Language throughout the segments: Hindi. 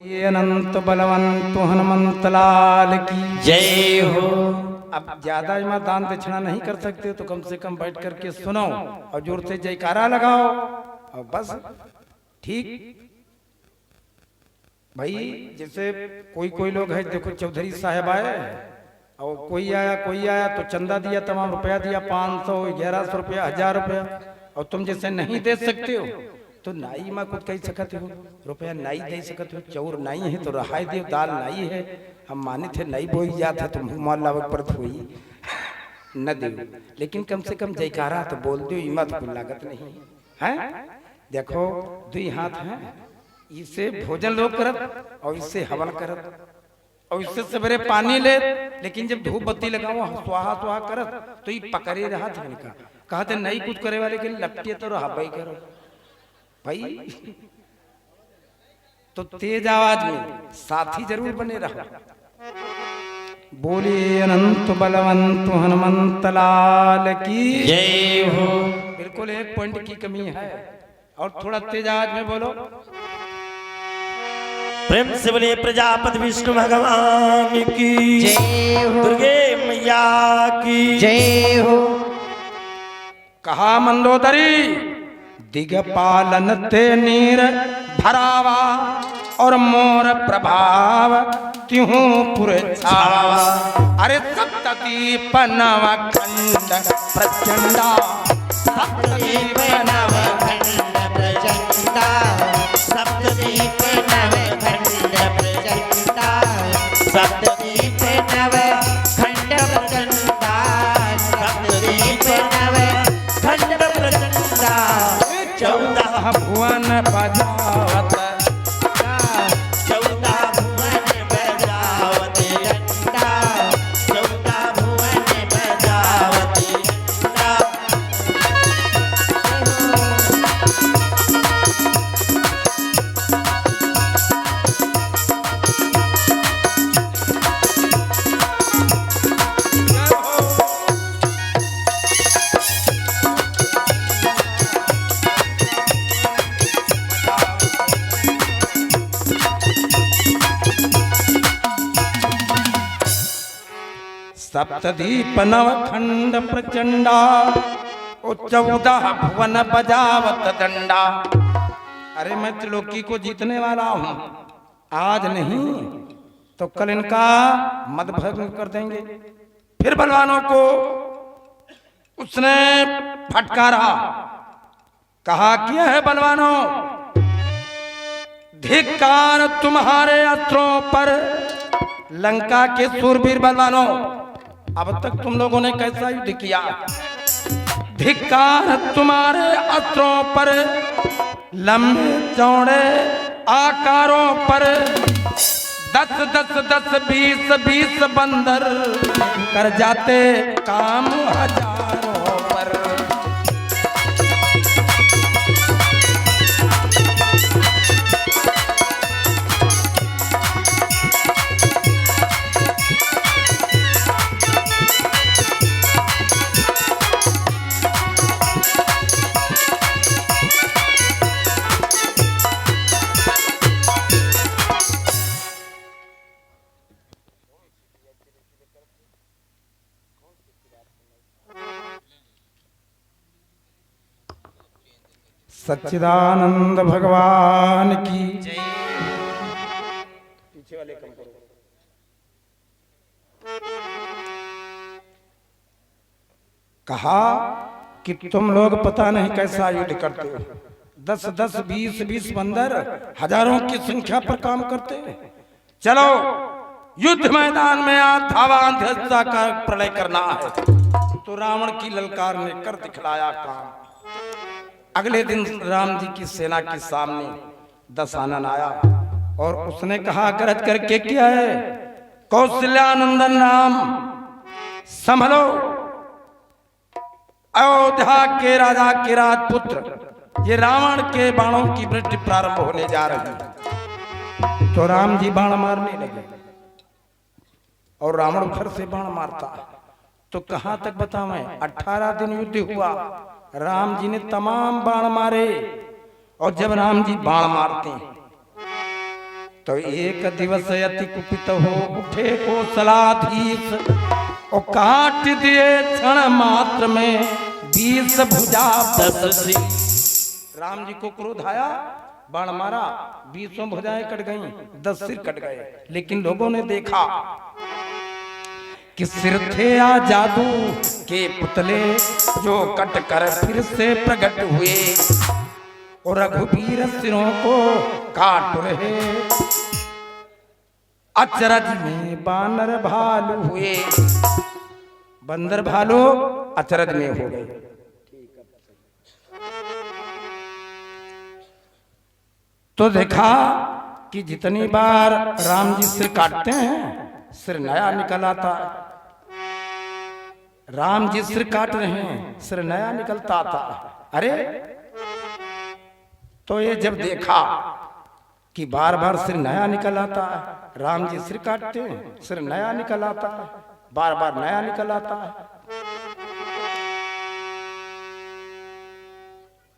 ये अनंत बलवंत हनुमंत लाल की जय हो। अब ज्यादा इसमें दान दक्षिणा नहीं कर सकते तो कम से कम बैठ करके सुनो और जोर से जयकारा लगाओ और बस ठीक। भाई जैसे कोई कोई लोग है, देखो चौधरी साहब आए और कोई आया तो चंदा दिया, तमाम रुपया दिया, 500 1100 रुपया 1000 रुपया, और तुम जैसे नहीं दे सकते हो तो नाई माँ कुछ कह सकते हो, रुपया नाई दे सकते हो, चौर नाई है तो रहाई दे, दाल नाई है, हम माने थे नाई बोई जात है तो मुँह लावक पर हुई न दे, लेकिन कम से कम जयकारा तो बोल दो, इमा तो कोई लागत नहीं है। देखो दुई हाथ हैं, इससे भोजन लोग करत और इससे हवन करत और इससे सवेरे पानी ले, लेकिन जब धूप बत्ती लगाओ स्वाहा स्वाहा करत तो ये पकड़े रहा था इनका, कहते नहीं कुछ करे वाले के लपटे तो रहा भाई करो भाई, तो तेज आवाज में साथी जरूर बने रहा। बोलिए अनंत बलवंत हनुमंत लाल की जय हो। बिल्कुल एक पॉइंट की कमी है और थोड़ा तेज आवाज में बोलो। प्रेम से बोले प्रजापति विष्णु भगवान की जय हो। दुर्गे मैया की जय हो। कहा मंदोदरी दिगपालन ते नीर भरावा और मोर प्रभाव त्यों पुरछावा। अरे सप्तदीप नव खंड प्रचंडा, सप्तदीप नव खंड प्रचंडा, सप्तदीप नव खंड प्रचंडा, सप्तदीप नव खंड प्रचंडा, सप्तदीप नव खंड प्रचंडा। 14 भुवन बजावत, 14 भुवन बजावत डंडा, 14 भुवन बजावत डंडा। सप्तदीप नव खंड प्रचंडा, ओ 14 भुवन बजावत डंडा। अरे मैं त्रिलोकी को जीतने वाला हूं, आज नहीं तो कल इनका मदभस्म कर देंगे। फिर बलवानों को उसने फटकारा, कहा क्या है बलवानों, धिक्कार तुम्हारे अस्त्रों पर लंका के सूरवीर बलवानों, अब तक तुम लोगों ने कैसा युद्ध किया, धिक्कार तुम्हारे अस्त्रों पर, लंबे चौड़े आकारों पर, 10 10 10 20 20 बंदर कर जाते काम हजारों पर। सच्चिदानंद भगवान की जय। पीछे वाले कम करो। कहा कि तुम लोग पता नहीं कैसा युद्ध करते हो, 10 10 20 20 बंदर हजारों की संख्या पर काम करते हैं। चलो युद्ध मैदान में आज धावा का प्रलय करना है। तो रावण की ललकार ने कर दिखलाया काम। अगले दिन राम जी की सेना के सामने दशानन आया और उसने कहा गरज करके क्या है, कौशल्यानंदन राम संभलो, अयोध्या के राजा के राजपुत्र, ये रावण के बाणों की वृष्टि प्रारंभ होने जा रही है। तो राम जी बाण मारने लगे और रावण घर से बाण मारता, तो कहां तक बतावें, 18 दिन युद्ध हुआ। राम जी ने तमाम बाण मारे और जब राम जी बाण मारते तो एक दिवस अति कुपित हो उठे कौशलाधीश और काट दिए क्षण मात्र में 20 भुजा 10 सिर। राम जी को क्रोध आया, बाण मारा, 20 भुजाएं कट गईं, 10 सिर कट गए। लेकिन लोगों ने देखा कि सिर थे आ जादू के पुतले जो कट कर फिर से प्रकट हुए और रघुवीर सिरों को काट रहे। अचरज में बानर भालू हुए, बंदर भालू अचरज में हो गए। तो देखा कि जितनी बार राम जी सिर काटते हैं सिर नया निकल आता। राम जी सिर काट रहे हैं सिर नया निकलता था। अरे तो ये जब देखा कि बार बार सिर नया निकल आता, राम जी सिर काटते हैं सिर नया निकल आता, बार बार नया निकल आता है,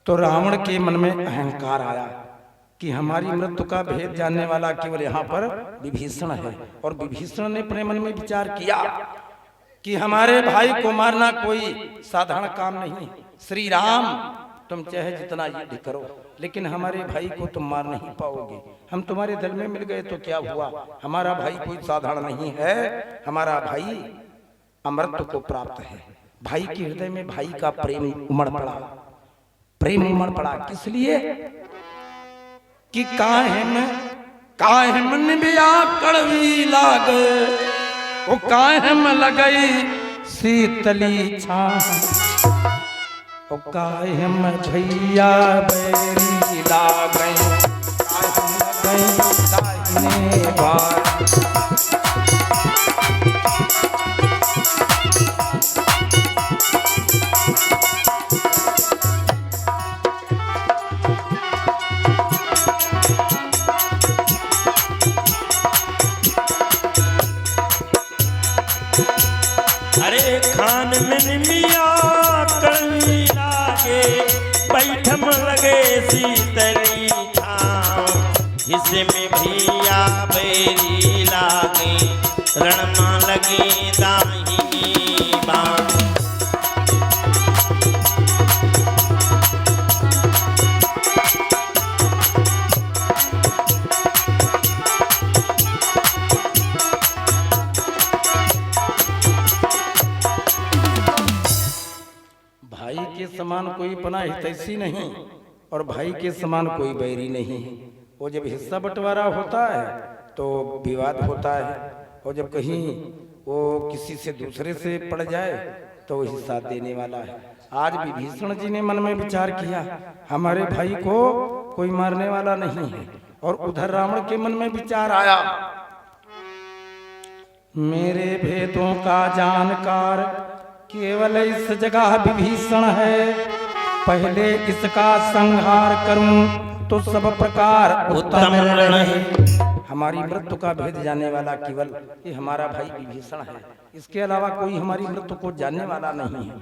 तो रावण के मन में अहंकार आया कि हमारी मृत्यु का भेद जानने वाला केवल यहाँ पर विभीषण है। और विभीषण ने अपने मन में विचार किया कि हमारे भाई को मारना कोई साधारण काम नहीं। श्री राम तुम चाहे जितना युद्ध करो लेकिन हमारे भाई को तुम मार नहीं पाओगे। हम तुम्हारे दल में मिल गए तो क्या हुआ, हमारा भाई कोई साधारण नहीं है, हमारा भाई अमृत को प्राप्त है। भाई के हृदय में भाई का प्रेम उमड़ पड़ा, प्रेम उमड़ पड़ा। किस लिए कि काहेम निबिया कड़वी लागे, वो काहेम लगई शीतली छाह, वो काहेम भैया बैरी लागे, काहेम दाहिने बार। खान में निमिया कड़वी लागे, बैठम लगे शीतली छाँव, इसमें भैया बैरी लागे, रणमा लगे दाहिनी बाँ। समान कोई पना हितैषी नहीं और भाई के समान कोई बैरी नहीं। वो जब हिस्सा बंटवारा होता है तो विवाद होता है, और जब कहीं वो किसी से दूसरे से पड़ जाए तो वो हिस्सा देने वाला है। आज विभीषण जी ने मन में विचार किया हमारे भाई को कोई मारने वाला नहीं है, और उधर रावण के मन में विचार आया मेरे भेदों का जानकार केवल इस जगह विभीषण है, पहले इसका संहार करूं तो सब प्रकार उत्तम रहे। हमारी मृत्यु का भेद जानने वाला केवल ये हमारा भाई विभीषण है, इसके अलावा कोई हमारी मृत्यु को जानने वाला नहीं है।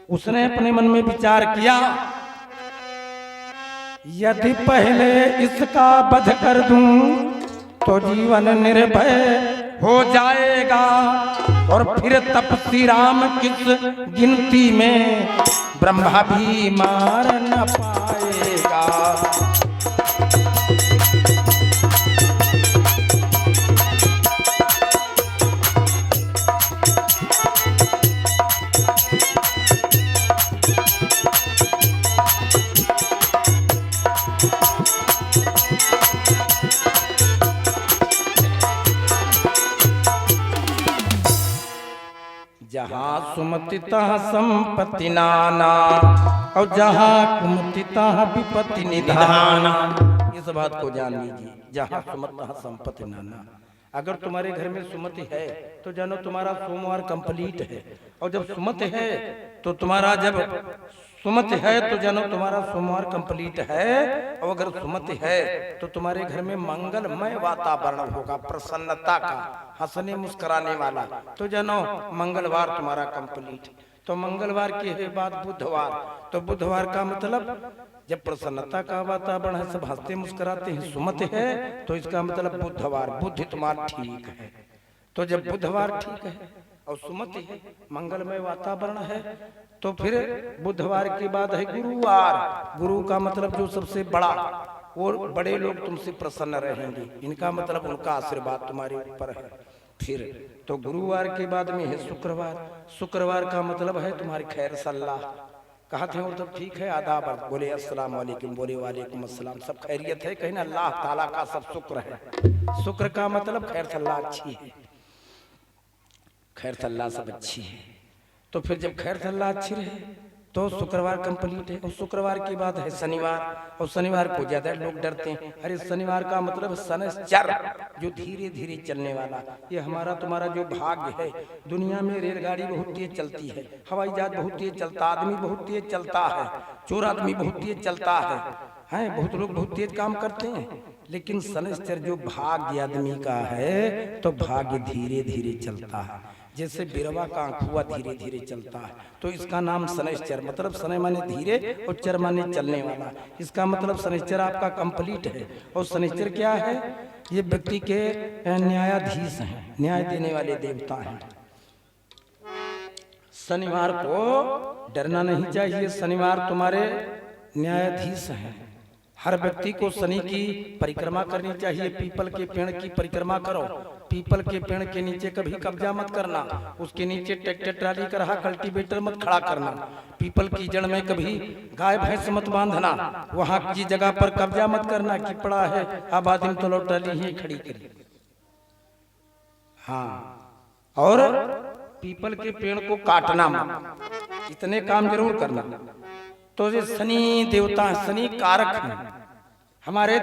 उसने अपने मन में विचार किया यदि पहले इसका वध कर दूं तो जीवन निर्भय हो जाएगा, और फिर तपस्वी राम किस गिनती में ब्रह्मा भी मार न पाएगा। जहाँ सुमति तहाँ संपत्ति नाना, और जहाँ कुमति तहाँ विपत्ति निधाना। इस बात को जान लीजिए, जहाँ सुमति तहाँ संपत्ति नाना। अगर तुम्हारे घर में सुमति है तो जानो तुम्हारा सोमवार कंप्लीट है, और जब सुमति है तो तुम्हारा सोमवार कंप्लीट है। और अगर सुमति है तो तुम्हारे घर में मंगलमय वातावरण होगा, प्रसन्नता का, हंसने मुस्कुराने वाला। तो जानो मंगलवार तुम्हारा कंप्लीट। तो मंगलवार की है बात बुधवार, तो बुधवार का मतलब जब प्रसन्नता का वातावरण है, सब हंसते मुस्कुराते हैं, सुमत है, तो इसका मतलब बुधवार, बुद्धि तुम्हारा ठीक है। तो जब बुधवार ठीक है और सुमति है, मंगलमय वातावरण है, तो फिर बुधवार के बाद है गुरुवार। गुरु का मतलब जो सबसे बड़ा, और बड़े लोग तुमसे प्रसन्न रहेंगे, इनका मतलब उनका आशीर्वाद तुम्हारे ऊपर है। फिर तो गुरुवार के बाद में है शुक्रवार। शुक्रवार का मतलब है तुम्हारी खैर सल्लाह। कहा थे और तब ठीक है, आदाब, बोले अस्सलाम वालेकुम, बोले वालेकुम अस्सलाम, सब खैरियत है, कहीं ना अल्लाह ताला का सब शुक्र है। शुक्र का मतलब खैर सल्लाह अच्छी है, खैर सल्लाह सब अच्छी है। तो फिर जब खैर सल्लाह अच्छी रहे तो शुक्रवार कंप्लीट है। और शुक्रवार के बाद है शनिवार, और शनिवार को ज्यादा लोग डरते हैं, अरे शनिवार का मतलब शनिश्चर, जो धीरे धीरे चलने वाला। ये हमारा तुम्हारा जो भाग्य है, दुनिया में रेलगाड़ी बहुत तेज चलती है, हवाई जहाज बहुत तेज चलता, आदमी बहुत तेज चलता है, चोर आदमी बहुत तेज चलता है, बहुत लोग बहुत तेज काम करते हैं, लेकिन शनिश्चर जो भाग्य आदमी का है, तो भाग्य धीरे धीरे चलता है, जैसे बिरवा का आंखुआ धीरे धीरे चलता है। तो इसका नाम शनिश्चर, मतलब शनि माने धीरे और चर माने चलने वाला। इसका मतलब शनिश्चर आपका कंप्लीट है। और शनिश्चर क्या है? ये व्यक्ति के न्यायाधीश हैं, न्याय देने वाले देवता हैं। शनिवार को डरना नहीं चाहिए, शनिवार तुम्हारे न्यायाधीश हैं। हर व्यक्ति को शनि की परिक्रमा करनी चाहिए। पीपल के पेड़ की परिक्रमा करो, पीपल के पेड़ के नीचे कभी कब्जा मत करना, उसके नीचे ट्रैक्टर ट्राली का रहा कल्टीवेटर मत खड़ा करना, पीपल की जड़ में कभी गाय भैंस मत बांधना, वहां की जगह पर कब्जा मत करना कि पड़ा है आबादी में तो लो ट्राली ही खड़ी करी। हाँ, और पीपल के पेड़ को काटना मत, इतने काम जरूर करना। तो ये शनि देवता, शनि कारक हैं हमारे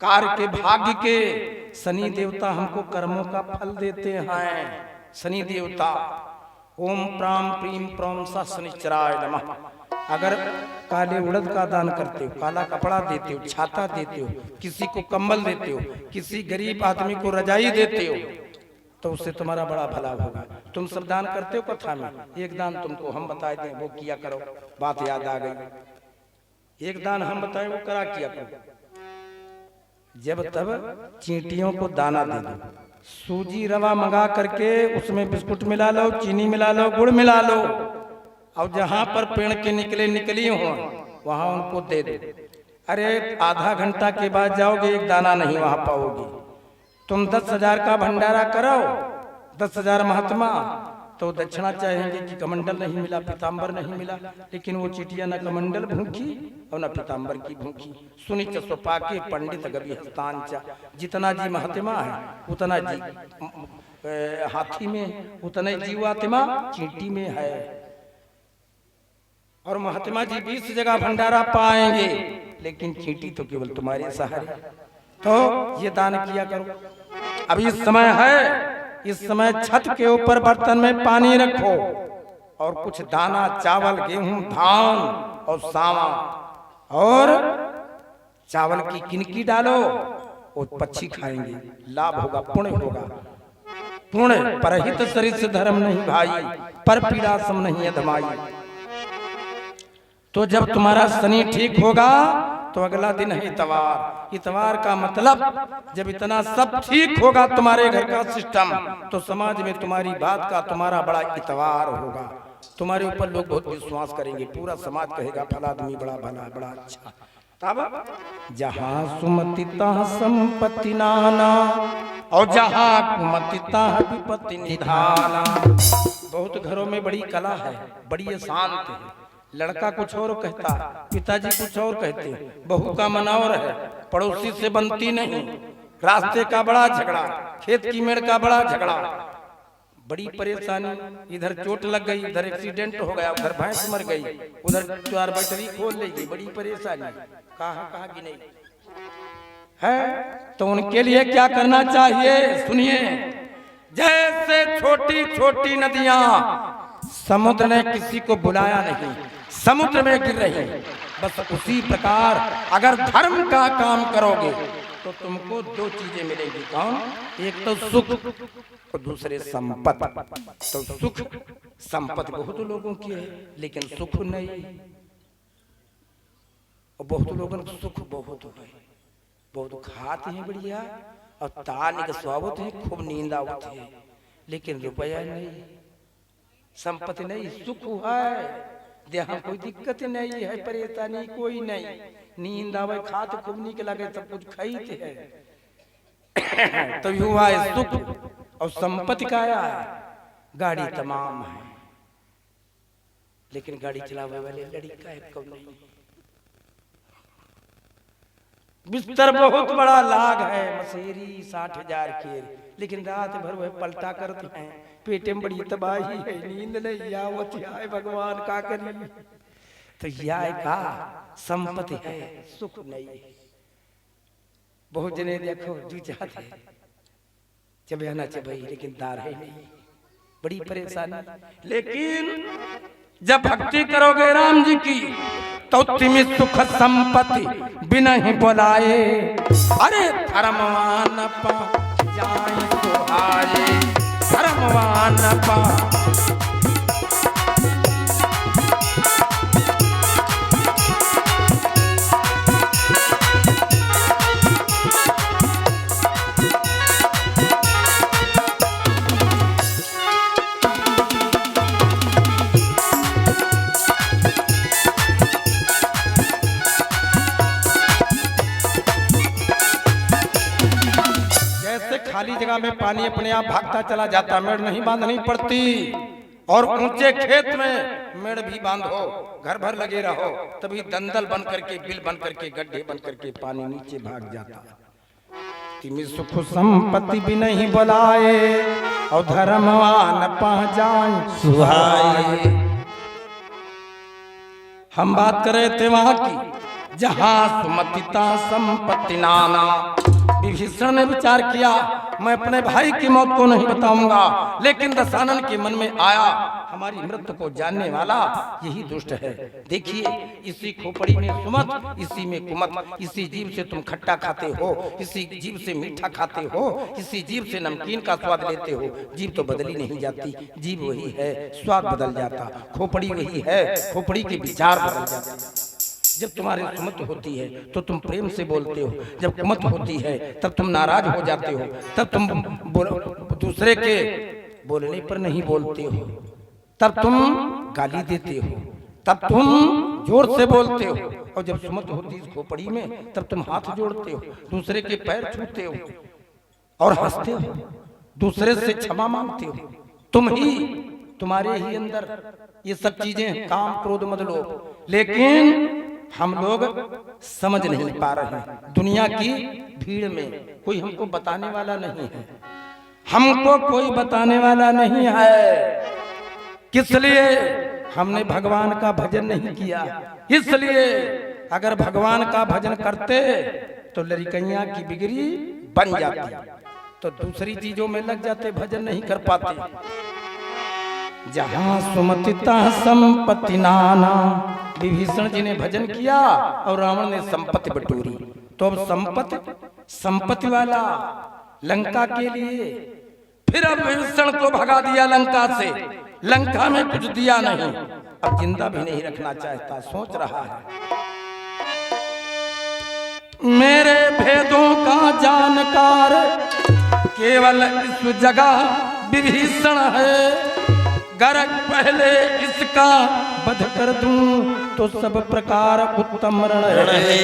कार्य के, भाग्य के। शनि देवता हमको कर्मों का फल देते हैं। शनि देवता ओम प्राम प्रीम प्रम सा शनिश्चराय नमः। अगर काले उड़द का दान करते हो, काला कपड़ा देते हो, छाता देते हो, किसी को कंबल देते हो, किसी गरीब आदमी को रजाई देते हो, तो उससे तुम्हारा बड़ा भला होगा। तुम सब दान करते हो कथा में, एक दान तुमको हम बताए दें, वो किया करो। बात याद आ गई, एक दान हम बताए वो करा किया करो। जब तब चींटियों को दाना दे दो, सूजी रवा मंगा करके उसमें बिस्कुट मिला लो, चीनी मिला लो, गुड़ मिला लो, और जहां पर पेड़ के निकली हो वहां उनको दे दो। अरे आधा घंटा के बाद जाओगे, एक दाना नहीं वहां पाओगे। तुम 10,000 का भंडारा करो, 10,000 महात्मा, तो दक्षिणा चाहेंगे कि कमंडल नहीं मिला, पीताम्बर नहीं मिला, लेकिन वो चिटिया न कमंडल भूखी और न पीताम्बर की भूखी। सुनि चो पाके पंडित गवि हस्तांचा। जितना जी महात्मा है उतना जी हाथी में, उतना जीवात्मा चींटी में है। और महात्मा जी 20 जगह भंडारा पाएंगे, लेकिन चींटी तो केवल तुम्हारे सहारे। तो ये दान किया करो। अब इस समय है, इस समय छत के ऊपर बर्तन में पानी रखो और कुछ दाना, चावल, गेहूं, धान और सावा और चावल की किनकी डालो, वो पक्षी खाएंगे, लाभ होगा, पुण्य होगा। पुण्य परहित शरीर से धर्म नहीं भाई, पर पीड़ा सम नहीं अधमाई। तो जब तुम्हारा शनि ठीक होगा तो अगला दिन है इतवार। इतवार का मतलब जब इतना सब ठीक होगा तुम्हारे घर का सिस्टम, तो समाज में तुम्हारी बात का तुम्हारा बड़ा इतवार होगा। तुम्हारे ऊपर लोग बहुत विश्वास करेंगे, पूरा समाज कहेगा फला आदमी बड़ा भला, बड़ा अच्छा। तब जहाँ सुमति तहाँ संपत्ति नाना, और जहाँ कुमति तहाँ विपत्ति निधाना। बहुत घरों में बड़ी कला है, बड़ी शांत है। लड़का कुछ और कहता, पिताजी कुछ और कहते, बहू का मनावर है, पड़ोसी से बनती नहीं, रास्ते का बड़ा झगड़ा, खेत की मेड़ का बड़ा झगड़ा, बड़ी परेशानी। इधर चोट लग गई, इधर एक्सीडेंट हो गया, उधर भैंस मर गई, उधर 4 बैटरी खोल ले गई, बड़ी परेशानी। कहाँ की नहीं है। तो उनके लिए क्या करना चाहिए सुनिए। जैसे छोटी छोटी नदियां, समुद्र ने किसी को बुलाया नहीं, समुद्र में गिर रही, बस उसी प्रकार अगर धर्म का काम करोगे तो तुमको 2 चीजें मिलेंगी। कौन? एक तो सुख और दूसरे संपत्ति। तो सुख संपत्ति बहुत लोगों की है, लेकिन सुख नहीं। और बहुत लोगों को सुख बहुत है, बहुत खाते हैं बढ़िया और ताने का स्वागत है, खूब नींद आवत है, लेकिन रुपया नहीं, संपत्ति नहीं, सुख है, देहा कोई दिक्कत नहीं है, परेशानी कोई नहीं, नींद आवे, खाते खूब नीक लगे, सब कुछ खाते हैं तो युवा है सुख और संपत्ति का आया है, गाड़ी तमाम है, लेकिन गाड़ी चलावे वाले लड़का है कौन नहीं। बिस्तर बहुत बड़ा लाग है, मसेरी 60,000 के, लेकिन रात भर वह पलटा करते हैं, पेटे में बड़ी तबाही है, नींद नहीं आवत है, भगवान का करी। तो यह का संपत्ति है, सुख नहीं है। बहुत जने देखो जो चाहते जब आना चाहिए, लेकिन दार है नहीं, बड़ी परेशानी। लेकिन जब भक्ति करोगे राम जी की तो तुम्हें सुख संपत्ति बिना ही बुलाए, अरे धर्मवान पा जाए सुहाए, धर्मवान पा। खाली जगह में पानी अपने आप भागता चला जाता, मेड़ नहीं बांधनी पड़ती, और ऊंचे खेत में मेड़ भी बांधो, घर भर लगे रहो, तभी दंदल बन करके, बिल बन करके, गड्ढे बन करके पानी नीचे भाग जाता। तिमी सुख संपत्ति भी नहीं बुलाए और धर्मवान पह जान सुहाए। हम बात कर रहे थे वहां की जहां सुमतिता संपत्ति नाना। विभीषण ने विचार किया मैं अपने भाई की मौत को नहीं बताऊंगा, लेकिन दशानन के मन में आया हमारी मृत्यु को जानने वाला यही दुष्ट है। देखिए इसी खोपड़ी में सुमत, इसी में कुमत, इसी जीव से तुम खट्टा खाते हो, इसी जीव से मीठा खाते हो, इसी जीव से नमकीन का स्वाद लेते हो। जीव तो बदली नहीं जाती, जीव वही है, स्वाद बदल जाता, खोपड़ी वही है, खोपड़ी के विचार बदल जाते। जब तुम्हारी सुमत होती है तो तुम प्रेम से बोलते हो, जब कुमत होती है तब तुम नाराज हो जाते हो, तब तुम दूसरे के बोलने पर नहीं बोलते हो, तब तुम गाली देते हो, तब तुम जोर से बोलते हो, और जब सुमत होती है खोपड़ी में तब तुम हाथ जोड़ते हो, दूसरे के पैर छूते हो और हंसते हो, दूसरे से क्षमा मांगते हो। तुम्हारे ही अंदर ये सब चीजें काम क्रोध मद लोभ, लेकिन हम लोग समझ नहीं पा रहे हैं। दुनिया की भीड़ में कोई हमको बताने वाला नहीं है, हमको कोई बताने वाला नहीं है। किस लिए? हमने भगवान का भजन नहीं किया। इसलिए अगर भगवान का भजन करते तो लड़कैया की बिगड़ी बन जाती, तो दूसरी चीजों में लग जाते, भजन नहीं कर पाते। जहां सुमतिता संपत्ति नाना, विभीषण जी ने भजन किया और रावण ने संपत्ति बटोरी, तो अब संपत्ति वाला लंका के लिए, फिर अब विभीषण को भगा दिया लंका से, लंका में कुछ दिया नहीं, अब जिंदा भी नहीं रखना चाहता, सोच रहा है मेरे भेदों का जानकार केवल इस जगह विभीषण है। गर पहले इसका वध कर दूं तो सब प्रकार उत्तम रण है।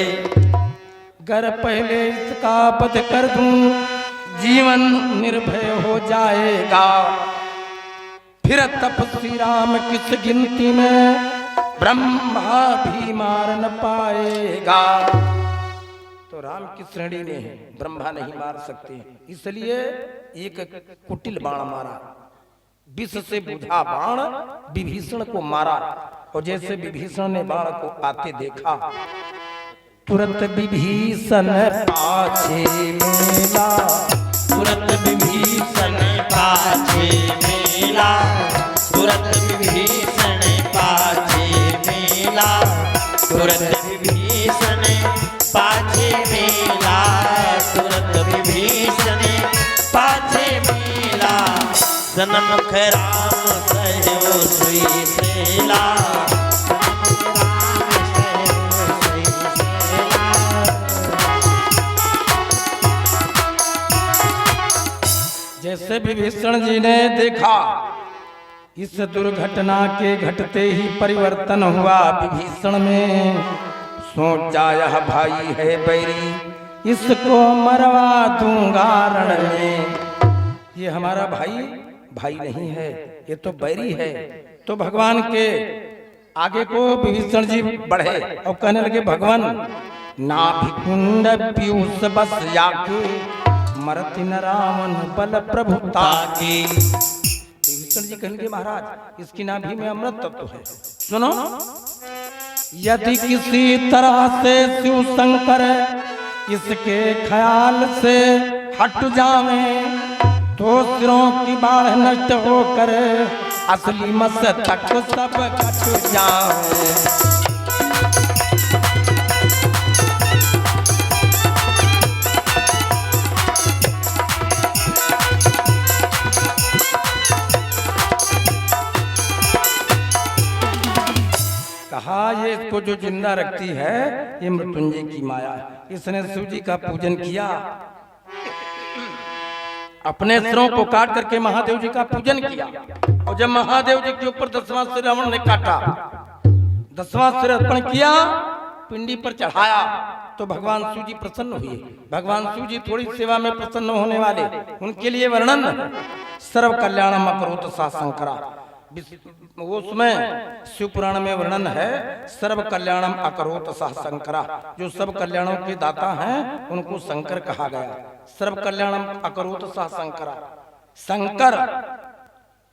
गर पहले इसका वध कर दूं जीवन निर्भय हो जाएगा, फिर तप श्री राम किस गिनती में ब्रह्मा भी मार न पाएगा। तो राम की श्रेणी में है, ब्रह्मा नहीं मार सकते, इसलिए एक कुटिल बाण मारा, विष से बुझा बाण विभीषण को मारा। और जैसे विभीषण ने बाण को आते देखा, तुरंत विभीषण पाछे मेला, तुरंत विभीषण पाछे मेला, तुरंत विभीषण पाछे मेला, तुरंत विभीषण पाछे मेला, तुरंत विभीषण पाछे मेला। सनमुख राम सहयो सुई सेला, जैसे विभीषण जी ने देखा इस दुर्घटना के घटते ही परिवर्तन हुआ विभीषण में, सोचा यह भाई है बैरी, इसको मरवा दूंगा रण में। ये हमारा भाई नहीं है, ये तो बैरी है। तो भगवान के आगे को विभीषण जी बढ़े और कहने लगे, भगवान नाभिकुंड पीयूष बस जाके मरति न रावण बल प्रभुता की। विभीषण जी कहेंगे, महाराज इसकी नाभि में अमृत तत्व है। सुनो, यदि किसी तरह से शिव शंकर इसके ख्याल से हट जावे तो सिरों की बाढ़ नष्ट होकर असली मस्तक सब कट जावे। कहा ये इसको जो जिंदा रखती है ये मृत्युंजय की माया है। इसने शिव जी का पूजन किया, अपने सिरों को काट करके महादेव जी का पूजन किया। और जब महादेव जी के ऊपर 10वां सिर रावण ने काटा, 10वां सिर अर्पण किया, पिंडी पर चढ़ाया, तो भगवान शिव जी प्रसन्न हुए। भगवान शिव जी थोड़ी सेवा में प्रसन्न होने वाले, उनके लिए वर्णन सर्व कल्याणम अकरोत सा शंकरा। वो उसमें शिव पुराण में वर्णन है, सर्व कल्याणम अकरोत सा शंकरा। जो सब कल्याणों के दाता हैं उनको शंकर कहा गया। सर्व कल्याणम अकरोत सा शंकरा, शंकर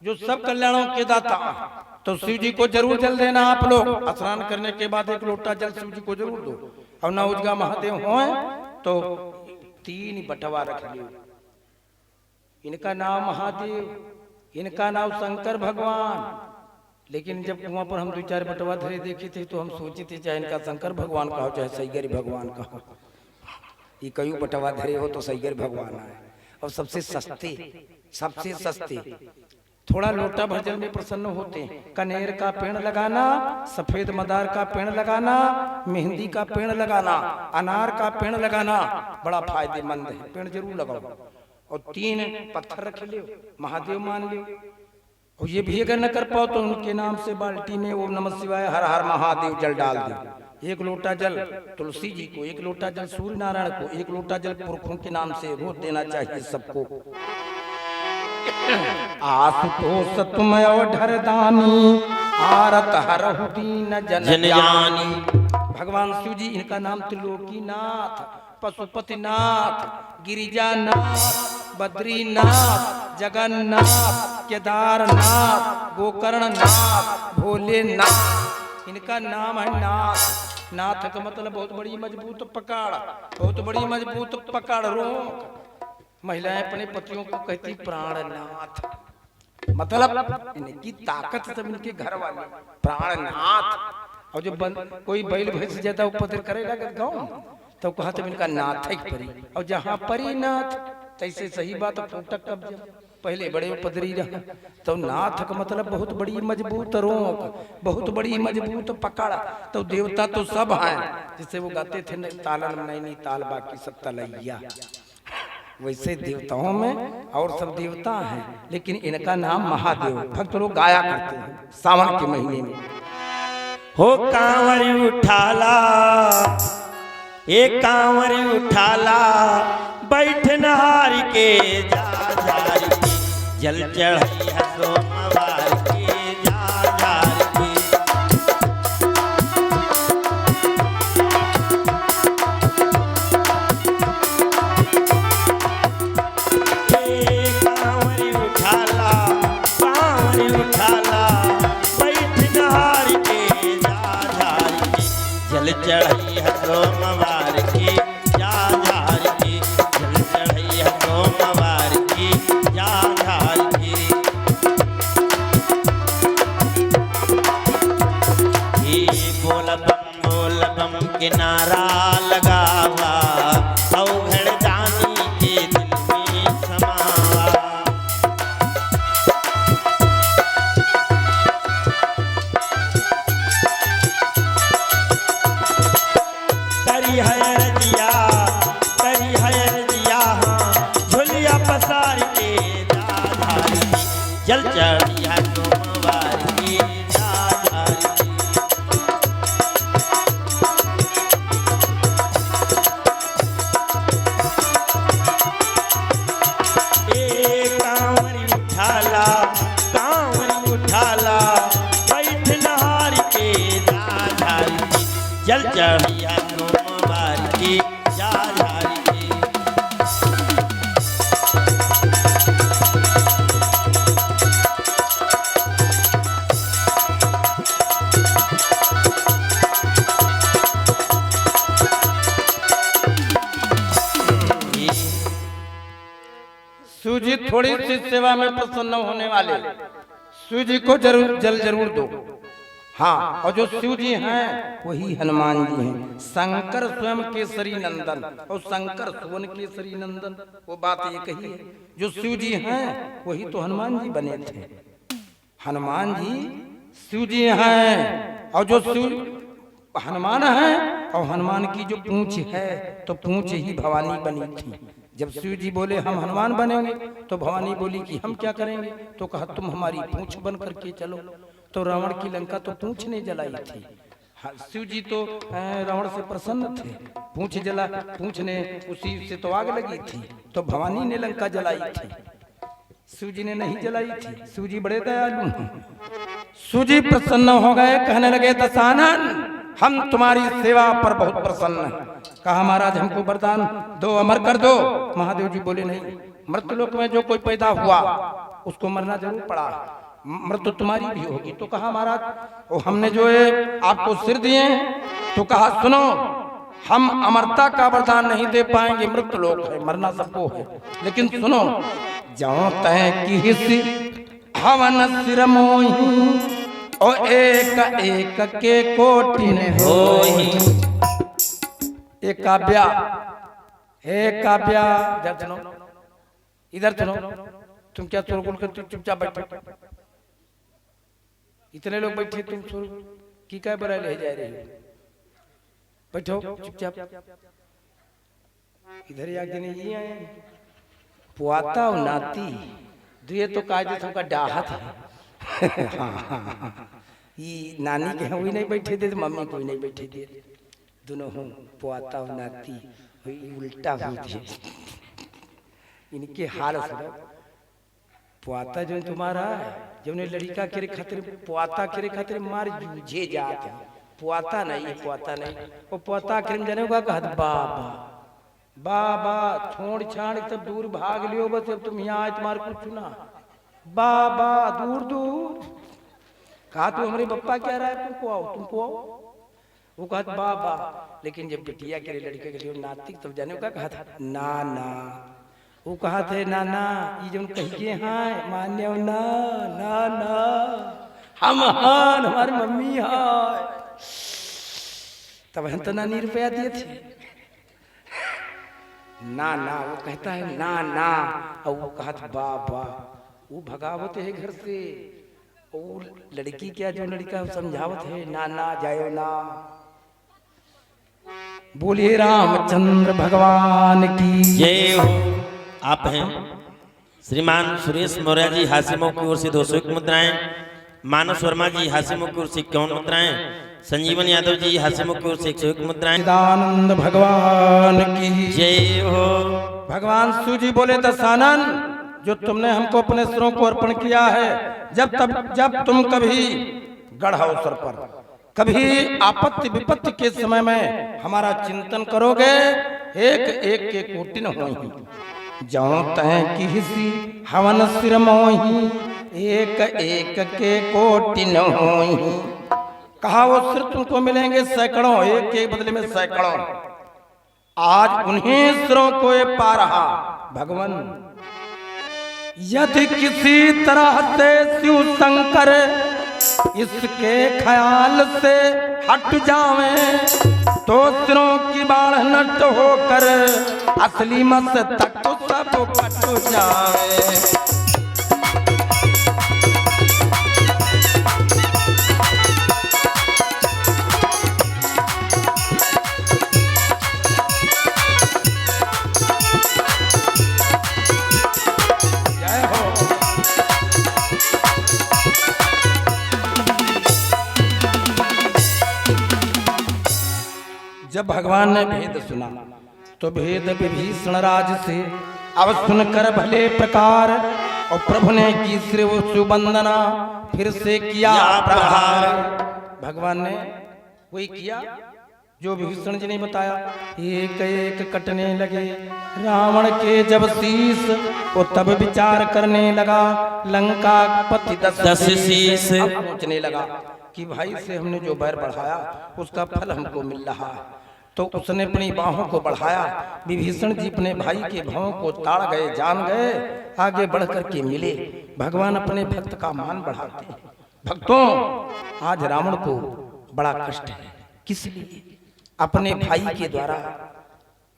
जो सब कल्याणों के दाता। तो शिव जी को जरूर जल देना आप लोग। स्नान करने के बाद 1 लोटा जल शिव जी को जरूर दो। और ना उजगा महादेव हो तो 3 बटवा रख लियो। इनका नाम महादेव, इनका नाम शंकर भगवान। लेकिन जब कुआं पर हम 2-4 बटवा धरे देखे थे तो हम सोचे थे चाहे इनका शंकर भगवान का हो चाहे सैगरी भगवान का हो, ये कई बटवा धरे हो तो सैगरी भगवान आए। और सबसे सस्ते थोड़ा लोटा भर जल में प्रसन्न होते हैं। कनेर का पेड़ लगाना, सफेद मदार का पेड़ लगाना, मेहंदी का पेड़ लगाना, अनार का पेड़ लगाना बड़ा फायदेमंद है। पेड़ जरूर लगाओ। और 3 पत्थर रख लियो, महादेव मान लियो। और ये भी अगर न कर पाओ तो उनके नाम से बाल्टी में ओम नमः शिवाय हर हर महादेव जल डाल दो। 1 लोटा जल तुलसी जी को, 1 लोटा जल सूर्य नारायण को, 1 लोटा जल पुरखों के नाम से रोज देना चाहिए सबको। आशुतोष तुम अवधर दानी, आरत हरहु दीन जन जानी। भगवान शिव जी, इनका नाम त्रिलोकीनाथ, पशुपतिनाथ, गिरिजानाथ, बद्रीनाथ, जगन्नाथ, केदारनाथ, गोकर्णनाथ, भोलेनाथ। इनका नाम है नाथ। नाथ का मतलब बहुत बड़ी मजबूत पकड़, बहुत बड़ी मजबूत पकड़ रोक। महिलाएं अपने पतियों को कहती प्राणनाथ, मतलब इनकी ताकत सब इनके घर वाले प्राणनाथ। और जो कोई बैल भैंस ज्यादा उपद्र करेगा गाँव तो कहा तो इनका नाथ है परी। और जहाँ परी नाथ तैसे सही बात फूटक कब्जा पहले बड़े उपद्री रहा। तो नाथ का मतलब बहुत बड़ी मजबूत रोक, बहुत बड़ी मजबूत पकड़। तो देवता तो सब हैं, जिसे वो गाते थे तालन नैनी ताल बाकी सब तलैया, वैसे देवताओं में और सब देवता हैं, लेकिन इनका नाम महादेव। भक्त लोग गाया करते हैं सावन के महीने में। हो कांवरी उठाला, एक कांवरी उठाला, बैठ नहार के जा जारी के, जल चढ़ाई है सोमवार के जा जारी के। कांवरी उठाला, कांवरी उठाला, बैठ नहार के जा जारी के, जल चढ़ाई है सोमवार की जा झार की, जल चढ़ाई है सोमवार की जा झार की। बोल बम के नारा लगावा, अवघड़ दानी के दिल में समावा। तरी है रजिया, हाँ झोलिया पसार के जल चढ़ी है सोमवार की झाझारी की। कांवरी उठाला बैठ नहार के झाझारी की। जल चढ़ी है सोमवार की झाझारी की। शिव जी थोड़ी सी सेवा में प्रसन्न होने वाले, शिव जी को जरूर जल जरूर दो। हाँ, और जो शिव जी हैं वही हनुमान जी हैं, शंकर स्वयं केसरी नंदन और शंकर सुवन केसरी नंदन। वो बात ये कही है, जो शिव जी हैं वही तो हनुमान जी बने थे। हनुमान जी शिव जी हैं, और जो शिव हनुमान हैं और हनुमान की जो पूंछ है तो पूंछ ही भवानी बनी थी। जब शिव जी बोले हम हनुमान बनेंगे तो भवानी बोली कि हम क्या करेंगे, तो कहा तुम हमारी पूंछ बन करके चलो। तो रावण की लंका तो पूंछ ने जलाई थी। शिव जी तो रावण से प्रसन्न थे, पूंछ जला, पूंछ ने उसी से तो आग लगी थी, तो भवानी ने लंका जलाई थी, शिव जी ने नहीं जलाई थी। शिव जी बड़े दयालु हैं। शिव जी प्रसन्न हो गए, कहने लगे दशानन हम तुम्हारी सेवा पर बहुत प्रसन्न हैं। कहा महाराज हमको वरदान दो, अमर कर दो। महादेव जी बोले नहीं, मृत्युलोक में जो कोई पैदा हुआ उसको मरना जरूर पड़ा, मृत्यु तुम्हारी भी होगी। तो कहा महाराज वो हमने जो है आपको सिर दिए, तो कहा सुनो हम अमरता का वरदान नहीं दे पाएंगे, मृत्युलोक है, मरना सबको है, लेकिन सुनो जाओ तय की हवन सिर मोही और एक एक के कोटिन होही। एक काव्या, एक काव्या, इधर सुनो, इधर सुनो, तुम क्या शोरगुल करते हो, चुपचाप बैठो। इतने लोग बैठे तुम शोर की क्या बुराई ले जा रही हो, बैठो चुपचाप। इधर ही आगे नहीं आए पुआता और नाती दुए तो कायदे सबका डाहत है। ये नानी के वही नहीं बैठे थे, तो मम्मी को भी नहीं बैठे थे, दोनों हूँ पुआता और नाती उल्टा हुई थी। इनके हाल सुनो, पुआता जो तुम्हारा जो ने लड़का के खातिर पुआता के खातिर मार जूझे जाते, पुआता नहीं, पुआता नहीं, वो पुआता के जाने का कहत बाबा बाबा छोड़ छाड़ सब दूर भाग लियो, बस अब तुम यहाँ आए तुम्हारे कुछ सुना बाबा दूर दूर। कहा तू हमारे बप्पा क्या रहा है, तुमको आओ, तुमको आओ। वो कहत बाबा, लेकिन जब बिटिया के लड़के के लिए नाती तब जाने का कहा था नाना। वो कहा थे नाना ये जो कहिए हाँ मान्य ना ना ना हम हान हमारी मम्मी हाय। तब हम तो नानी रुपया दिए थे ना ना, वो कहता है ना ना, और वो कहा था बाबा। वो भगावत है घर से, वो लड़की क्या जो लड़का समझावत है ना ना जायो ना। बोलिए रामचंद्र भगवान की जय हो। आप हैं श्रीमान सुरेश मौर्य जी हासिमों की ओर से 201 मुद्राएं, मानस वर्मा जी हासिमों की ओर से 51 मुद्राएं, संजीवन यादव जी हासिमों की ओर से 101 मुद्राएं। सच्चिदानंद भगवान की जय हो। भगवान शिव जी बोले दशानन जो तुमने हमको अपने सिरों को अर्पण किया है, जब तुम कभी गढ़ अवसर पर कभी आपत्ति विपत्ति के समय में हमारा चिंतन करोगे, एक एक के कोटिन होही, जाओ तय की हिसी हवन सिर मोही, एक एक के कोटिन होही। कहा वो सिर तुमको मिलेंगे सैकड़ों, एक के बदले में सैकड़ों। आज उन्हीं सिरों को ये पा रहा भगवान। यदि किसी तरह से शिव शंकर इसके ख्याल से हट जावे, तो सिरों की बाढ़ नष्ट होकर असली मस्तक सब कट जावे। जब भगवान ने भेद सुना तो भेद विभीषण राज से अब सुनकर भले प्रकार, और प्रभु ने की श्री सुवंदना, फिर से किया प्रहार। भगवान ने वही किया जो विभीषण जी ने बताया। एक एक कटने लगे रावण के जब शीस, वो तब विचार करने लगा लंका पति 10 शीस। सोचने लगा कि भाई से हमने जो बैर बढ़ाया उसका फल हमको मिल रहा है, तो उसने अपनी बाहों को बढ़ाया। विभीषण जी अपने भाई के भावों को ताड़ गए, जान गए, आगे बढ़ करके मिले। भगवान अपने भक्त का मान बढ़ाते हैं। भक्तों, आज रावण को बड़ा कष्ट है। किस लिए? अपने भाई के द्वारा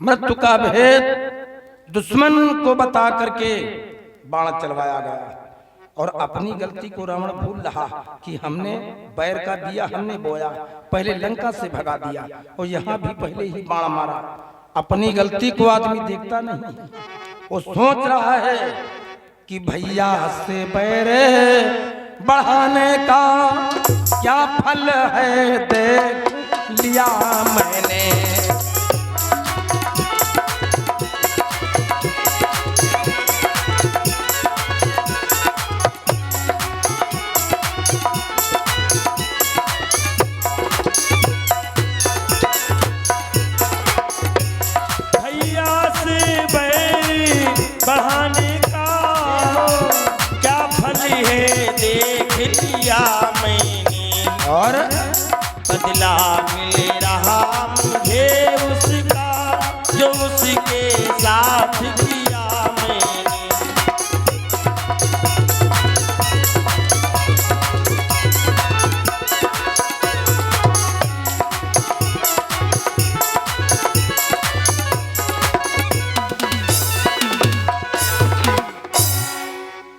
मृत्यु का भेद दुश्मन को बता करके बाण चलवाया गया, और अपनी गलती को रावण भूल रहा कि हमने बैर का दिया, हमने बोया, पहले लंका से भगा दिया और यहाँ भी पहले ही बाण मारा। अपनी गलती को आदमी देखता नहीं, वो सोच रहा है कि भैया से बैर बढ़ाने का क्या फल है, देख लिया मैंने। बढ़ाने का क्या फल है, देख लिया मैंने, और बदला मिल रहा मुझे उसका जो उसके साथ किया मैंने।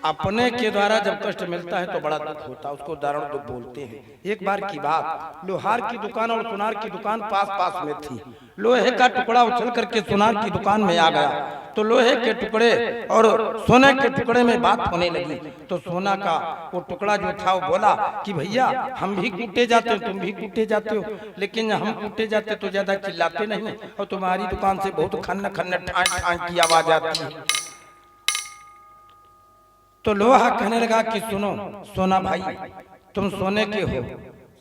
अपने के द्वारा जब कष्ट मिलता है तो बड़ा दुख होता है, उसको दारुण दुख बोलते हैं। एक बार की बात, लोहार की दुकान और सुनार की दुकान पास पास में थी। लोहे का टुकड़ा उछल करके सुनार की दुकान में आ गया, तो लोहे के टुकड़े और सोने के टुकड़े में बात होने लगी। तो सोना का वो टुकड़ा जो था वो बोला कि भैया हम भी कूटे जाते हो, तुम भी कूटे जाते हो, लेकिन हम कूटे जाते तो ज्यादा चिल्लाते नहीं, और तुम्हारी दुकान से बहुत खन्न खन्न ठान ठान की आवाज आती है। तो लोहा कहने लगा कि सुनो सोना भाई, तुम सोने के हो,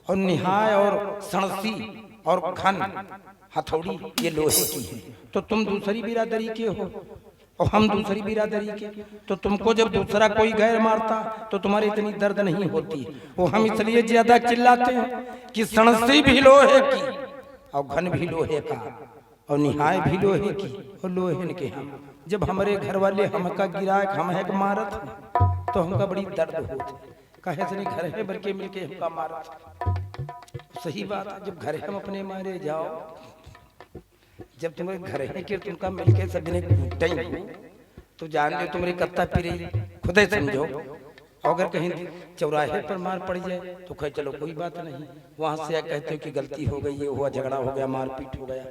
और निहाय और सणसी और खन हथौड़ी ये लोहे की है, तो तुम दूसरी बिरादरी के हो और हम दूसरी बिरादरी के, तो तुमको जब दूसरा कोई गैर मारता तो तुम्हारी इतनी दर्द नहीं होती। वो हम इसलिए ज्यादा चिल्लाते हैं कि सणसी भी लोहे की और घन भी लोहे का और निहाय भी लोहे की और लोहे के हम। जब हमारे घर वाले हमका गिराए हम है मारत तो हमका बड़ी दर्द होती, कहे से नहीं घर है भर के मिलके हमका मारत। सही बात है, जब घर हम अपने मारे जाओ, जब तुम्हारे घर है कि तुमका मिलके सब ने कूटे तो जान लो तुम्हारी कत्ता पिरी खुद ही समझो। अगर कहीं चौराहे पर मार पड़ जाए तो कहे चलो कोई बात नहीं, वहां से कहते हो कि गलती हो गई, ये हुआ, झगड़ा हो गया, मारपीट हो गया।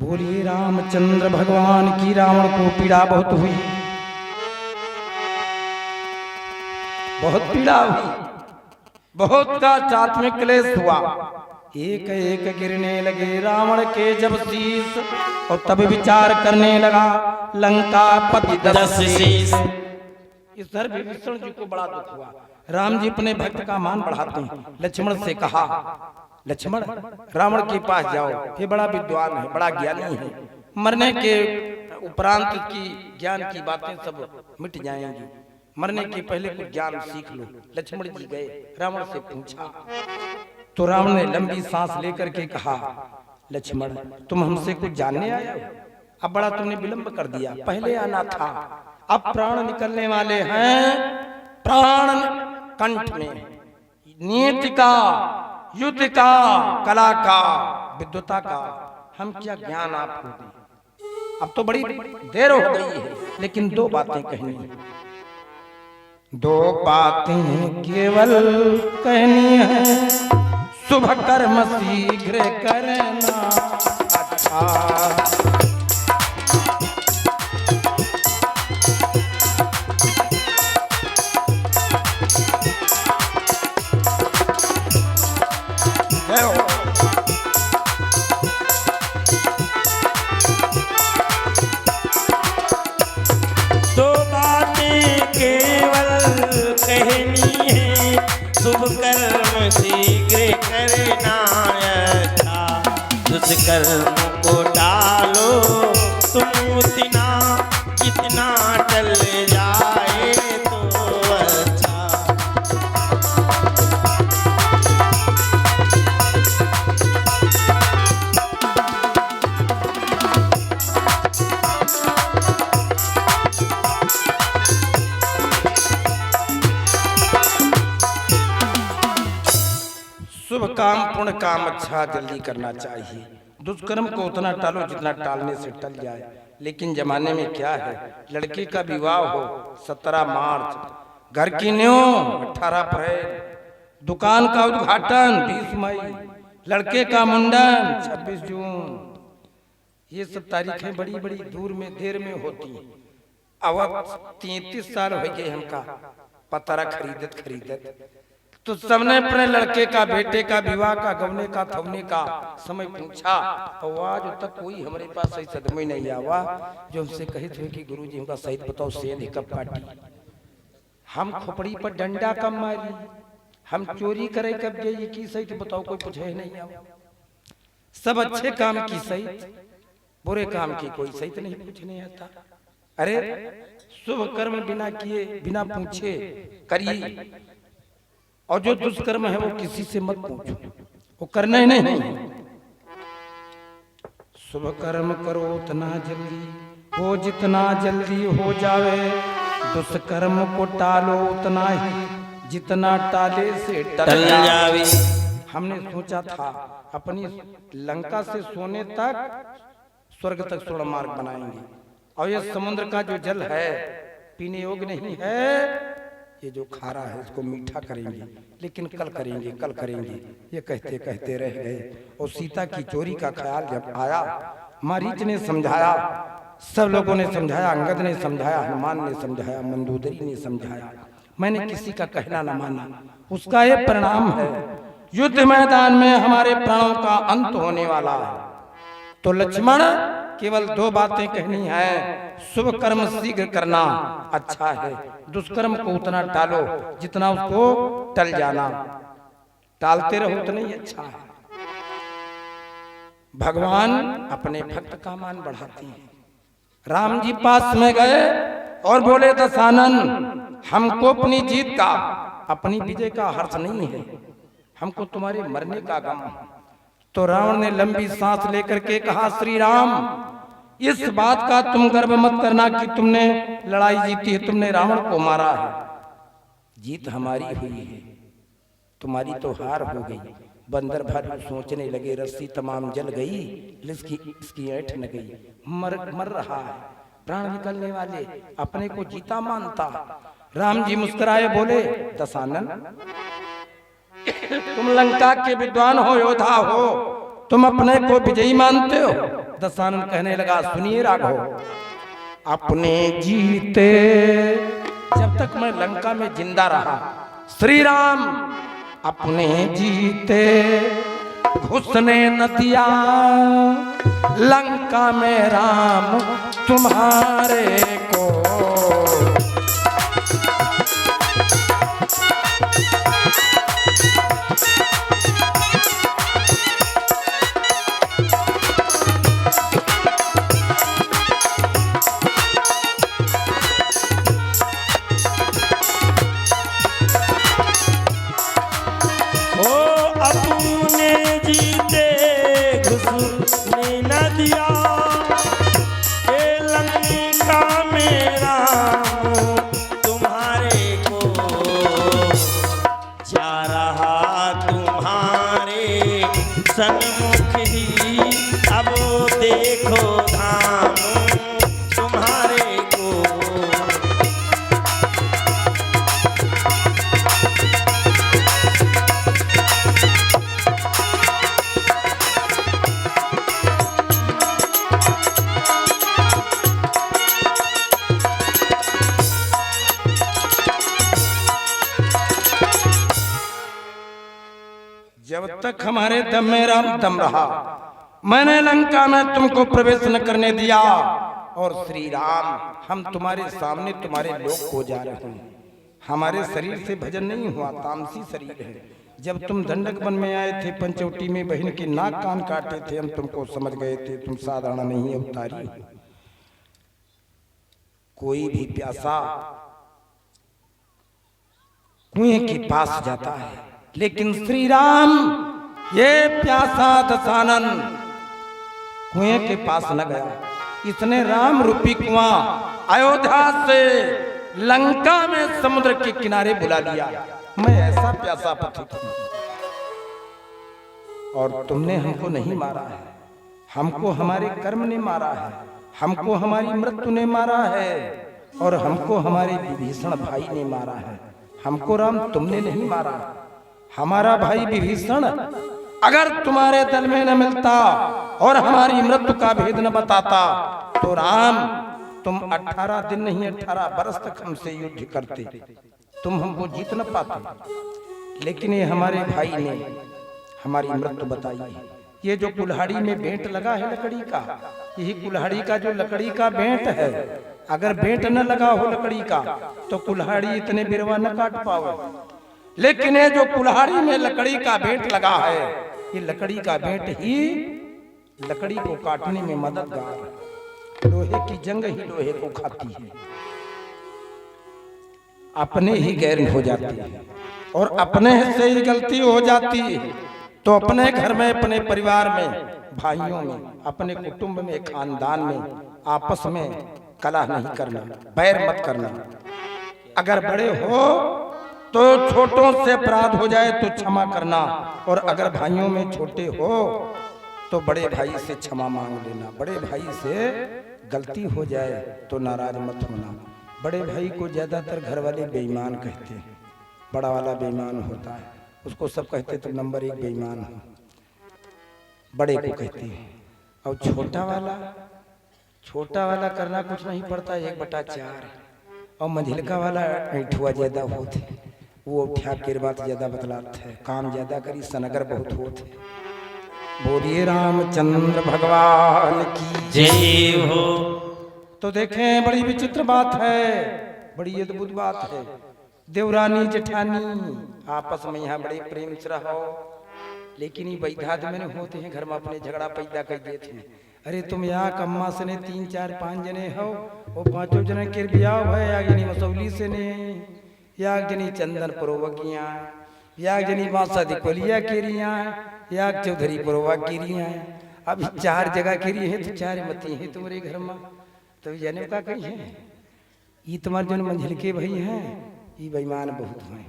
बोलिए रामचंद्र भगवान की। रावण को पीड़ा बहुत हुई, बहुत पीड़ा हुई, बहुत का चात में क्लेश हुआ। एक एक गिरने लगे रावण के जब शीश, और तब विचार करने लगा लंका पति 10 शीश। इस धर विभीषण जी को बड़ा दुख हुआ। राम जी अपने भक्त का मान बढ़ाते हैं। लक्ष्मण से कहा, लक्ष्मण रावण के पास जाओ, ये बड़ा विद्वान है, बड़ा ज्ञानी है, मरने के उपरांत की ज्ञान की बातें सब मिट जाएंगी, मरने के पहले कुछ ज्ञान सीख लो। लक्ष्मण जी गए, रावण से पूछा, तो रावण ने लंबी सांस लेकर के कहा, लक्ष्मण तुम हमसे कुछ जानने आए हो? अब बड़ा तुमने विलंब कर दिया, पहले आना था, अब प्राण निकलने वाले हैं, प्राण कंठ में, नीति का, युद्ध का, कला का, विद्वता का, हम क्या ज्ञान आपको दें? अब तो बड़ी देर हो गई है, लेकिन दो बातें कहनी है, दो बातें केवल कहनी है, शुभ कर्म शीघ्र करना अच्छा। कहनी है, शुभ कर्म शीघ्र करना अच्छा, दुष्कर्म को टालो तुम उतना, जितना टल जाए तो अच्छा। शुभ काम पुण्य काम अच्छा जल्दी करना चाहिए। दुष्कर्म को उतना टालो जितना टालने से टल जाए। लेकिन जमाने में क्या है, लड़के का विवाह हो 17 मार्च, घर की न्यों 18 अप्रैल, दुकान का उद्घाटन 20 मई, लड़के का मुंडन 26 जून। ये सब तारीखें बड़ी बड़ी दूर में देर में होती हैं। अब 33 साल हो गए हमका पतरा खरीदत, तो सबने अपने लड़के का बेटे का विवाह का गवने का थवने का समय पूछा, और आज तक कोई हमारे पास सही सदमे नहीं आवा जो हमसे कहे थे कि गुरुजी हमका सही बताओ सेंध कब काटी, हम खोपड़ी पर डंडा कब मारी, हम चोरी करे कब गए की सही बताओ, कोई पूछे नहीं आवा। सब अच्छे काम की सही, बुरे काम की कोई सही नहीं पूछने आता। अरे शुभ कर्म बिना किए बिना पूछे करिए, और जो दुष्कर्म है वो किसी से मत पूछो, वो करना ही नहीं। शुभ कर्म करो उतना जल्दी हो जितना जल्दी हो जावे, दुष्कर्म को टालो उतना ही जितना टाले से टल जावे। हमने सोचा था अपनी लंका से सोने तक स्वर्ग तक स्वर्ण मार्ग बनाएंगे, और ये समुद्र का जो जल है पीने योग्य नहीं है, ये जो खारा है इसको मीठा करेंगे, लेकिन कल करेंगे ये कहते कहते रह गए। और सीता की चोरी का ख्याल जब आया, मारीच ने समझाया, सब लोगों ने समझाया, अंगद ने समझाया, हनुमान ने समझाया, मंदोदरी ने समझाया, मैंने किसी का कहना न माना। उसका ये परिणाम है, युद्ध मैदान में हमारे प्राणों का अंत होने वाला है। तो लक्ष्मण केवल 2 बातें कहनी है, शुभ कर्म शीघ्र करना अच्छा है, दुष्कर्म को उतना टालो जितना उसको टल जाना, टालते रहो उतना ही अच्छा है। भगवान अपने भक्त का मान बढ़ाते हैं। राम जी पास में गए और बोले दशानन, हमको अपनी जीत का अपनी विजय का हर्ष नहीं है, हमको तुम्हारे मरने का गम है। तो रावण ने लंबी सांस लेकर के कहा, श्री राम इस बात का तुम गर्व मत करना कि तुमने लड़ाई जीती है, तुमने रावण को मारा है, जीत हमारी हुई है, तुम्हारी तो हार हो गई। बंदर भर सोचने लगे, रस्सी तमाम जल गई, इसकी ऐठ न गई, मर रहा है, प्राण निकलने वाले, अपने को जीता मानता। राम जी मुस्कुराए बोले, दशानन तुम लंका के विद्वान हो, योद्धा हो, तुम अपने को विजयी मानते हो। दशानन कहने लगा, सुनिए राघव, अपने जीते जब तक मैं लंका में जिंदा रहा, श्री राम अपने जीते घुसने न दिया लंका में राम तुम्हारे को। सन्मुख ही अब देखो धाम तुम्हारे को। जब तक हमारे दम में राम दम रहा, मैंने लंका में तुमको प्रवेश न करने दिया। और श्री राम, हम तुम्हारे सामने तुम्हारे लोग को जा रहे हैं, हमारे शरीर से भजन नहीं हुआ, तामसी शरीर है। जब तुम दंडक वन में आए थे, पंचवटी में बहन के नाक कान काटे थे, हम तुमको समझ गए थे तुम साधारण नहीं अवतारी। कोई भी प्यासा कुएं के पास जाता है, लेकिन श्री राम ये प्यासा दशानन कुएं के पास न गया। इसने राम रूपी कुआं अयोध्या से लंका में समुद्र के किनारे बुला लिया। मैं ऐसा प्यासा पथिक हूं और तुमने हमको नहीं मारा है, हमको हमारे कर्म ने मारा है, हमको हमारी मृत्यु ने मारा है और हमको हमारे विभीषण भाई ने मारा है। हमको राम तुमने नहीं मारा। हमारा भाई विभीषण अगर तुम्हारे दल में न मिलता और हमारी मृत्यु का भेद न बताता तो राम तुम 18 दिन नहीं 18 बरस तक हमसे युद्ध करते, तुम हमको जीत न पाते। लेकिन ये हमारे भाई ने हमारी मृत्यु बताई है। ये जो कुल्हाड़ी में बेंट लगा है लकड़ी का, यही कुल्हाड़ी का जो लकड़ी का बेंट है, अगर बेंट न लगा हो लकड़ी का तो कुल्हाड़ी इतने बिरवा न काट पावे। लेकिन ये जो कुल्हाड़ी में लकड़ी का बेंट लगा है, ये लकड़ी का बेंट ही लकड़ी को काटने में मददगार है। लोहे की जंग ही लोहे को खाती है, अपने ही गैर हो जाती है और अपने से ही गलती हो जाती है तो अपने घर में, अपने परिवार में, भाइयों में, अपने कुटुंब में, खानदान में आपस में कलह नहीं करना, बैर मत करना। अगर बड़े हो तो छोटों से अपराध हो जाए तो क्षमा करना, और अगर भाइयों में छोटे हो तो बड़े भाई से क्षमा मांग लेना। बड़े भाई से गलती हो जाए तो नाराज मत होना। बड़े भाई को ज्यादातर घर वाले बेईमान कहते हैं, बड़ा वाला बेईमान होता है, उसको सब कहते तो नंबर 1 बेईमान हो, बड़े को कहते हैं। और छोटा वाला करना कुछ नहीं पड़ता, 1/4। और मंझिलका वाला ऐठुआ ज्यादा होते, वो उठा के बात ज्यादा बतलाते है, काम ज्यादा करी सनगर बहुत होते। बोलिए रामचंद्र भगवान की जय हो। तो देखें बड़ी विचित्र बात है, बड़ी अद्भुत बात है। देवरानी जेठानी आपस में यहाँ बड़े प्रेम से रहो, लेकिन ये बैधाद में होते हैं, घर में अपने झगड़ा पैदा कर देते हैं। अरे तुम यहाँ कम्मा से ने 3 4 5 जने हो, वो 5 जने के ब्याह है, या जनी मसौली से ने, या जनी चंदन पुरोवकिया, या जनी बासा दिकोलिया केरिया, या चौधरी पुरोवा केरिया। अब 4 जगह केरी है तो 4 मती है तुम्हारे घर में, तो जने का कही है। ये तुम्हारे जो मंझिल के भाई हैं, ये बेईमान बहुत हैं,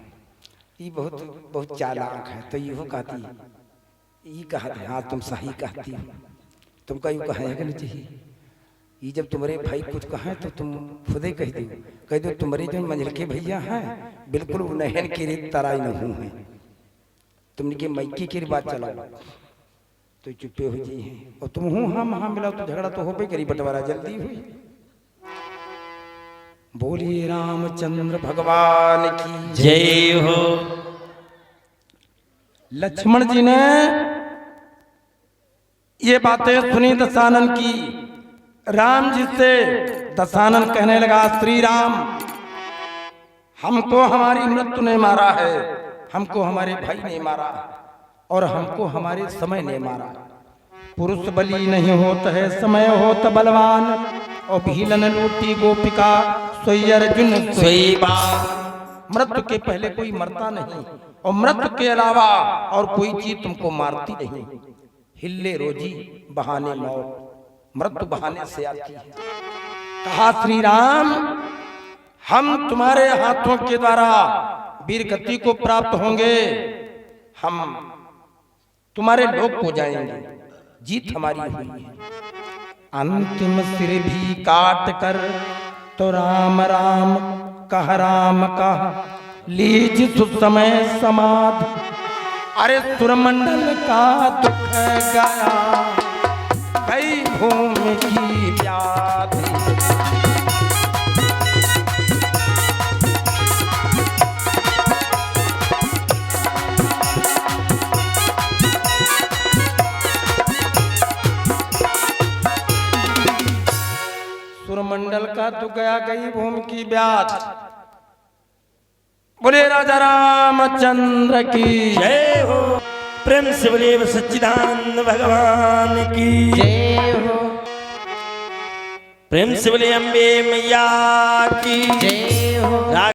ये बहुत चालाक है। तो ये कहती, ये कहते हाँ तुम सही कहती हो, तुमका यूँ कहा चाहिए। ये जब तुम्हारे भाई कुछ कहें तो तुम खुद ही कह दो तुम्हारे जो मंझिल के भैया हैं बिल्कुल नहन की रीत तराई नहीं है, तुमने के मैकी की बात चलाओ तो चुप्पे हो जी हैं। और तुम हूँ हम हाँ मिलाओ तो झगड़ा तो हो पे करी, बंटवारा जल्दी हुई। बोलिए रामचंद्र भगवान की जय हो। लक्ष्मण जी ने ये बातें सुनी दशानन की। राम जी से दशानन कहने लगा, श्री राम हमको हमारी मृत्यु ने मारा है, हमको हमारे भाई ने मारा और हमको हमारे समय ने मारा। पुरुष बली नहीं होता है, समय होता बलवान। और भीलन लूटी गोपिका सोई अर्जुन सोई बाण। मृत्यु के पहले कोई मरता नहीं और मृत्यु के अलावा और कोई चीज तुमको मारती नहीं। हिल्ले रोजी बहाने मौत, मृत्यु बहाने से आती है। कहा श्री राम हम तुम्हारे हाथों के द्वारा वीर गति को प्राप्त होंगे, हम तुम्हारे लोग हो जाएंगे, जीत हमारी हुई है। अंतिम सिर भी काट कर तो राम राम कह लीज सुसमय समाध। अरे सुरमंडल का दुख गया कई भूमि की व्याधि। सुरमंडल का दुख गया कई भूमि की व्याधि। बोले राजा रामचंद्र की जय हो। प्रेम से बोले सच्चिदानंद भगवान की जय हो। प्रेम से बोले अम्बे मैया की जय हो।